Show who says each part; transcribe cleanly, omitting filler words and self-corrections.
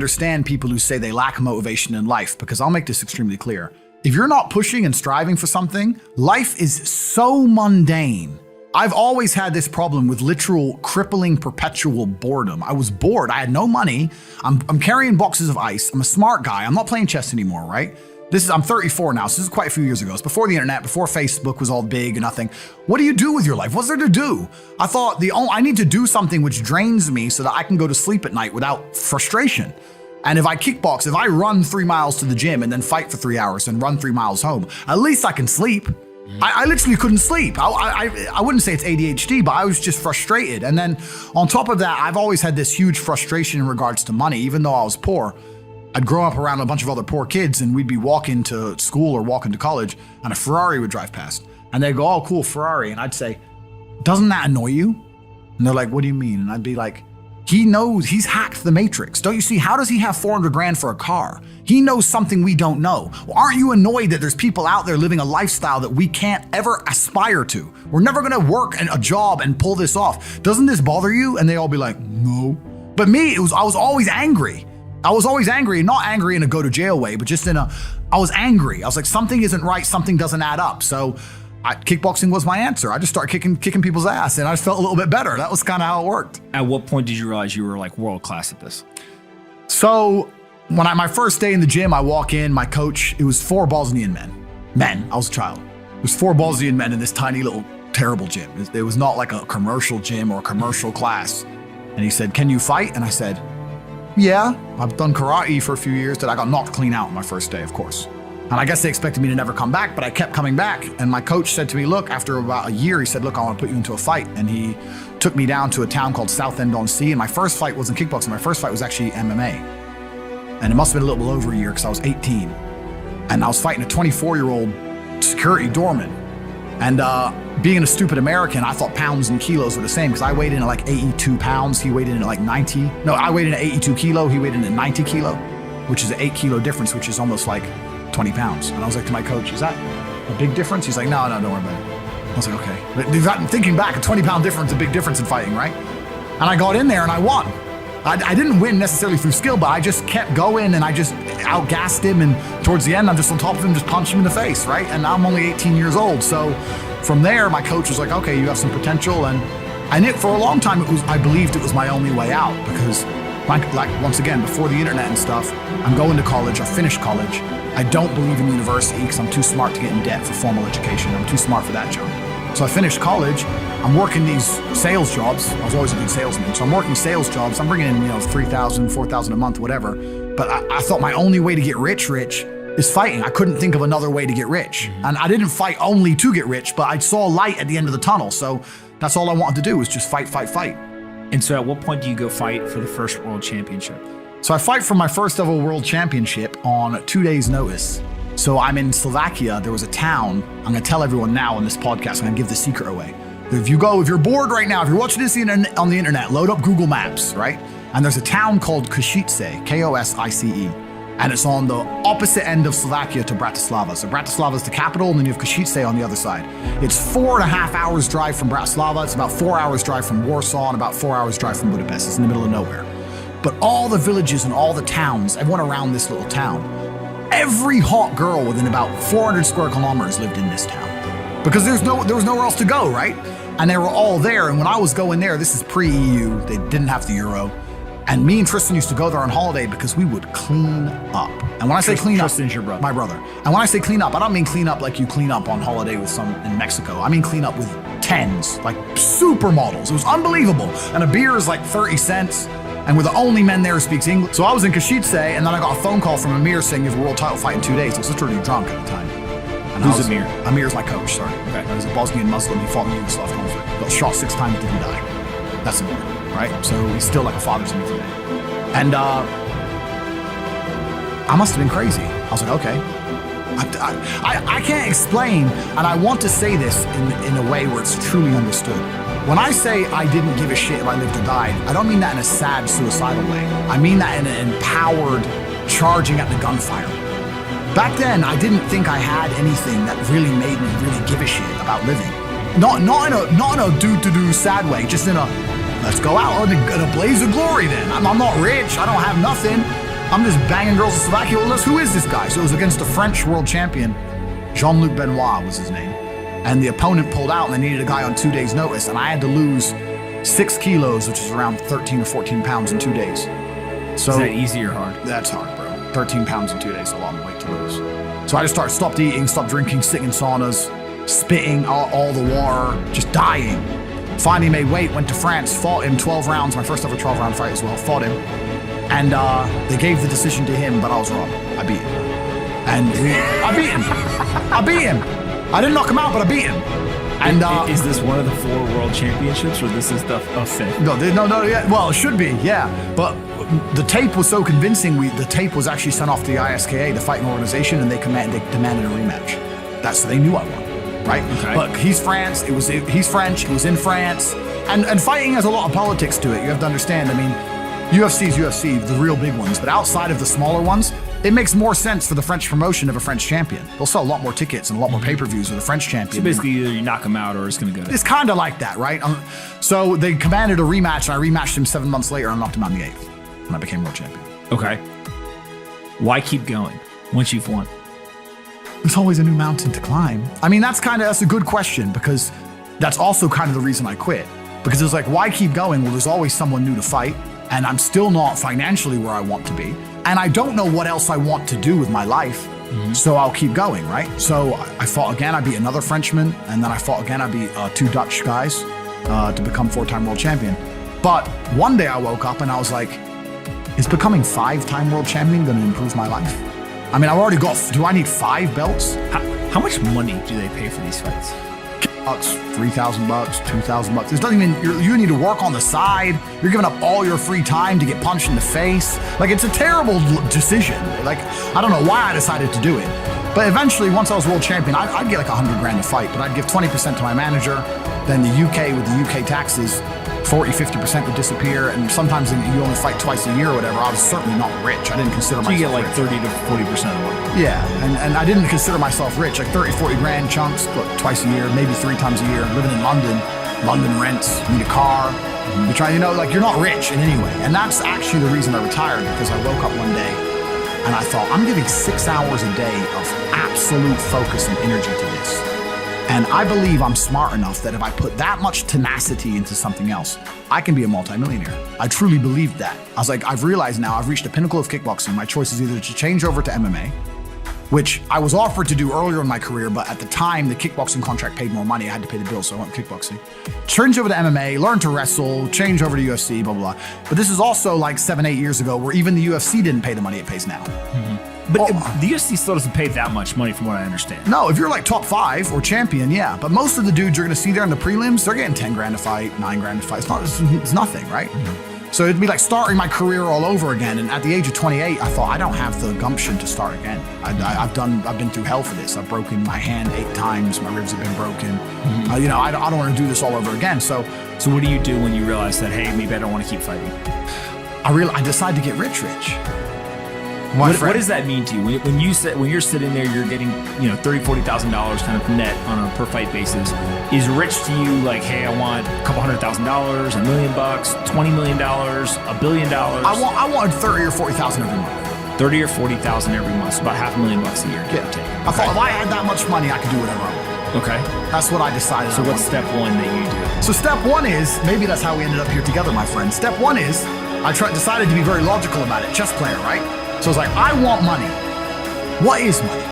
Speaker 1: Understand people who say they lack motivation in life, because I'll make this extremely clear. If you're not pushing and striving for something, life is so mundane. I've always had this problem with literal crippling perpetual boredom. I was bored. I had no money. I'm carrying boxes of ice. I'm a smart guy. I'm not playing chess anymore, right? I'm 34 now, so this is quite a few years ago. It's before the internet, before Facebook was all big and nothing. What do you do with your life? What's there to do? I thought I need to do something which drains me so that I can go to sleep at night without frustration. And if I kickbox, if I run 3 miles to the gym and then fight for 3 hours and run 3 miles home, at least I can sleep. I literally couldn't sleep. I wouldn't say it's ADHD, but I was just frustrated. And then on top of that, I've always had this huge frustration in regards to money, even though I was poor. I'd grow up around a bunch of other poor kids and we'd be walking to school or walking to college and a Ferrari would drive past. And they'd go, "Oh, cool, Ferrari." And I'd say, "Doesn't that annoy you?" And they're like, "What do you mean?" And I'd be like, "He knows, he's hacked the matrix. Don't you see? How does he have 400 grand for a car? He knows something we don't know. Well, aren't you annoyed that there's people out there living a lifestyle that we can't ever aspire to? We're never gonna work a job and pull this off. Doesn't this bother you?" And they all be like, "No." But me, I was always angry. I was always angry, not angry in a go to jail way, but just I was angry. I was like, something isn't right, something doesn't add up. So kickboxing was my answer. I just started kicking people's ass and I just felt a little bit better. That was kind of how it worked.
Speaker 2: At what point did you realize you were like world class at this?
Speaker 1: So when my first day in the gym, I walk in, my coach, it was 4 Bosnian men. I was a child. It was 4 Bosnian men in this tiny little terrible gym. It was not like a commercial gym or a commercial class. And he said, "Can you fight?" And I said, "Yeah, I've done karate for a few years." That I got knocked clean out on my first day, of course. And I guess they expected me to never come back, but I kept coming back. And my coach said to me, "Look," after about a year, he said, "Look, I want to put you into a fight." And he took me down to a town called Southend-on-Sea. And my first fight wasn't kickboxing. My first fight was actually MMA. And it must have been a little over a year because I was 18. And I was fighting a 24-year-old security doorman. And being a stupid American, I thought pounds and kilos were the same because I weighed in at like 82 pounds. He weighed in at like 90. No, I weighed in at 82 kilo. He weighed in at 90 kilo, which is an 8 kilo difference, which is almost like 20 pounds. And I was like to my coach, "Is that a big difference?" He's like, No, don't worry about it." I was like, "Okay." But thinking back, a 20-pound difference is a big difference in fighting, right? And I got in there and I won. I didn't win necessarily through skill, but I just kept going and I just outgassed him. And towards the end, I'm just on top of him, just punching him in the face, right? And I'm only 18 years old. So from there, my coach was like, "Okay, you have some potential." And for a long time, I believed it was my only way out because, like once again, before the internet and stuff, I'm going to college. I finished college. I don't believe in university because I'm too smart to get in debt for formal education. I'm too smart for that job. So I finished college. I'm working these sales jobs. I was always a good salesman. So I'm working sales jobs. I'm bringing in, $3,000, $4,000 a month, whatever. But I thought my only way to get rich is fighting. I couldn't think of another way to get rich. And I didn't fight only to get rich, but I saw light at the end of the tunnel. So that's all I wanted to do was just fight.
Speaker 2: And so at what point do you go fight for the first world championship?
Speaker 1: So I fight for my first ever world championship on 2 days' notice. So I'm in Slovakia. There was a town. I'm going to tell everyone now on this podcast. I'm going to give the secret away. If you're bored right now, if you're watching this on the internet, load up Google Maps, right? And there's a town called Košice, Kosice. And it's on the opposite end of Slovakia to Bratislava. So Bratislava is the capital, and then you have Košice on the other side. It's 4.5 hours drive from Bratislava. It's about 4 hours drive from Warsaw and about 4 hours drive from Budapest. It's in the middle of nowhere. But all the villages and all the towns, everyone around this little town, every hot girl within about 400 square kilometers lived in this town. Because there was nowhere else to go, right? And they were all there. And when I was going there, this is pre-EU, they didn't have the euro. And me and Tristan used to go there on holiday because we would clean up. And when I say clean up,
Speaker 2: Tristan's your brother.
Speaker 1: My brother. And when I say clean up, I don't mean clean up like you clean up on holiday with some in Mexico. I mean clean up with 10s, like supermodels. It was unbelievable. And a beer is like 30 cents. And we're the only men there who speaks English. So I was in Košice, and then I got a phone call from Amir saying you have a world title fight in 2 days. I was literally drunk at the time. And
Speaker 2: Who's Amir?
Speaker 1: Amir's my coach, sorry.
Speaker 2: Okay.
Speaker 1: He's a Bosnian Muslim. He fought in the Yugoslav conflict. Got shot 6 times, didn't die. That's Amir, right? So he's still like a father to me today. And I must have been crazy. I was like, okay. I can't explain, and I want to say this in a way where it's truly understood. When I say I didn't give a shit if I lived or died, I don't mean that in a sad, suicidal way. I mean that in an empowered, charging at the gunfire. Back then, I didn't think I had anything that really made me really give a shit about living. Not in a do sad way, just in a let's go out in a blaze of glory then. I'm not rich, I don't have nothing, I'm just banging girls in Slovakia. Well, who is this guy? So it was against a French world champion. Jean-Luc Benoit was his name. And the opponent pulled out and they needed a guy on 2 days' notice. And I had to lose 6 kilos, which is around 13 or 14 pounds in 2 days. So
Speaker 2: Is that easy or hard?
Speaker 1: That's hard, bro. 13 pounds in 2 days is a long weight to lose. So I just stopped eating, stopped drinking, sitting in saunas, spitting all the water, just dying. Finally made weight, went to France, fought him 12 rounds, my first ever 12-round fight as well, fought him. And they gave the decision to him, but I was wrong. I beat him. And I beat him. I beat him. I didn't knock him out, but I beat him. And
Speaker 2: is this one of the 4 world championships, or this is the fifth?
Speaker 1: No, yeah. Well, it should be, yeah. But the tape was so convincing. The tape was actually sent off to the ISKA, the fighting organization, and they demanded a rematch. So they knew I won, right?
Speaker 2: Okay.
Speaker 1: Look, he's France. He's French. It was in France, and fighting has a lot of politics to it. You have to understand. I mean, UFC is UFC, the real big ones, but outside of the smaller ones, it makes more sense for the French promotion of a French champion. They'll sell a lot more tickets and a lot more pay-per-views with a French champion.
Speaker 2: So basically, either you knock him out or it's going to go to...
Speaker 1: It's kind of like that, right? So they commanded a rematch, and I rematched him 7 months later and knocked him out in the 8th, and I became world champion.
Speaker 2: Okay. Why keep going once you've won?
Speaker 1: There's always a new mountain to climb. I mean, that's a good question, because that's also kind of the reason I quit. Because it's like, why keep going? Well, there's always someone new to fight, and I'm still not financially where I want to be. And I don't know what else I want to do with my life, so I'll keep going, right? So I fought again, I beat another Frenchman, and then I fought again, I beat 2 Dutch guys to become 4-time world champion. But one day I woke up and I was like, is becoming 5-time world champion gonna improve my life? I mean, I've already do I need 5 belts?
Speaker 2: How much money do they pay for these fights?
Speaker 1: $3,000, $2,000. It doesn't even, you need to work on the side. You're giving up all your free time to get punched in the face. Like, it's a terrible decision. Like, I don't know why I decided to do it. But eventually, once I was world champion, I'd get like $100,000 a fight, but I'd give 20% to my manager. Then the UK, with the UK taxes, 40-50% would disappear, and sometimes you only fight twice a year or whatever. I was certainly not rich. I didn't consider myself
Speaker 2: rich. So you get like
Speaker 1: rich.
Speaker 2: 30 to 40% of it.
Speaker 1: Yeah, and I didn't consider myself rich. Like 30-40 grand chunks, twice a year, maybe 3 times a year. Living in London, London rents, you need a car. You're trying, like, you're not rich in any way. And that's actually the reason I retired, because I woke up one day and I thought, I'm giving 6 hours a day of absolute focus and energy to this. And I believe I'm smart enough that if I put that much tenacity into something else, I can be a multimillionaire. I truly believed that. I was like, I've realized now I've reached the pinnacle of kickboxing. My choice is either to change over to MMA, which I was offered to do earlier in my career, but at the time, the kickboxing contract paid more money. I had to pay the bills, so I went kickboxing. Change over to MMA, learn to wrestle, change over to UFC, blah, blah, blah. But this is also like 7-8 years ago, where even the UFC didn't pay the money it pays now.
Speaker 2: But the UFC still doesn't pay that much money, from what I understand.
Speaker 1: No, if you're like top 5 or champion, yeah. But most of the dudes you're going to see there in the prelims, they're getting $10,000 a fight, $9,000 a fight. It's nothing, right? So it'd be like starting my career all over again. And at the age of 28, I thought, I don't have the gumption to start again. I've been through hell for this. I've broken my hand 8 times. My ribs have been broken. I don't want to do this all over again. So
Speaker 2: what do you do when you realize that, hey, maybe I don't want to keep fighting?
Speaker 1: I decided to get rich.
Speaker 2: What does that mean to you? When you're sitting there, you're getting $30,000, $40,000 kind of net on a per fight basis. Is rich to you like, hey, I want a couple $100,000, $1 million, $20 million, $1 billion?
Speaker 1: I wanted 30 or 40,000 every month.
Speaker 2: 30 or 40,000 every month, so about $500,000 a year.
Speaker 1: Yeah. I thought if I had that much money, I could do whatever I want.
Speaker 2: Okay.
Speaker 1: That's what I decided.
Speaker 2: So what's step 1 that you do?
Speaker 1: So step 1 is, maybe that's how we ended up here together, my friend. Step 1 is, decided to be very logical about it. Chess player, right? So I was like, I want money. What is money?